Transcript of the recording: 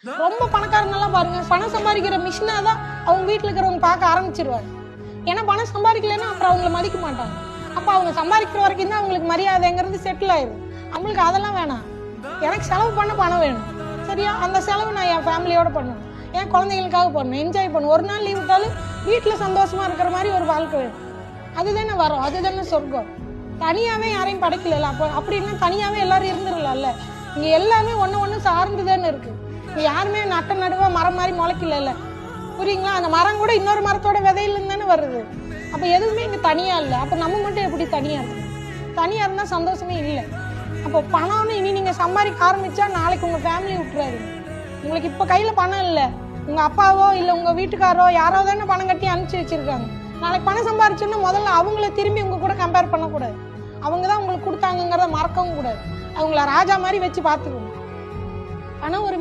ரொம்ப பணக்காரங்கெல்லாம் பாருங்க, பணம் சம்பாதிக்கிற மிஷினா தான் அவங்க வீட்டில் இருக்கிறவங்க பார்க்க ஆரம்பிச்சிருவாங்க. ஏன்னா பணம் சம்பாதிக்கலைன்னா அப்புறம் அவங்கள மதிக்க மாட்டாங்க. அப்போ அவங்க சம்பாதிக்கிற வரைக்கும் தான் அவங்களுக்கு மரியாதைங்கிறது செட்டில் ஆயிடும். அவங்களுக்கு அதெல்லாம் வேணாம், எனக்கு செலவு பண்ண பணம் வேணும். சரியா, அந்த செலவு நான் என் ஃபேமிலியோட பண்ணணும், என் குழந்தைங்களுக்காக பண்ணணும், என்ஜாய் பண்ணணும். ஒரு நாள் லீவ் விட்டாலும் வீட்டில் சந்தோஷமா இருக்கிற மாதிரி ஒரு வாழ்க்கை வேணும். அதுதானே வரும், அதுதானே சொர்க்கம். தனியாவே யாரையும் படைக்கல. அப்போ அப்படின்னா தனியாவே எல்லாரும் இருந்துடலாம்ல. இங்க எல்லாமே ஒன்று சார்ந்துதானே இருக்கு. இங்க யாருமே நட்ட நடுவா மரம் மாதிரி முளைக்கல. புரியுங்களா? அந்த மரம் கூட இன்னொரு மரத்தோட விதையிலேருந்து தானே வருது. அப்போ எதுவுமே இங்கே தனியா இல்லை. அப்போ நம்ம மட்டும் எப்படி தனியா இருக்கு? தனியா இருந்தால் சந்தோஷமே இல்லை. அப்போ பணம்னு இனி நீங்க சம்பாதிக்க ஆரம்பிச்சா நாளைக்கு உங்க ஃபேமிலி விட்டுறாரு. உங்களுக்கு இப்போ கையில பணம் இல்லை, உங்க அப்பாவோ இல்லை உங்க வீட்டுக்காரோ யாரோ தானே பணம் கட்டி அனுப்பிச்சு வச்சிருக்காங்க. நாளைக்கு பணம் சம்பாரிச்சோன்னா முதல்ல அவங்கள திரும்பி உங்க கூட கம்பேர் பண்ணக்கூடாது. அவங்க தான் உங்களுக்கு கொடுத்தாங்கிறத மறக்கவும் கூடாது. அவங்கள ராஜா மாதிரி வச்சு பார்த்துக்கணும். ஆனால் ஒரு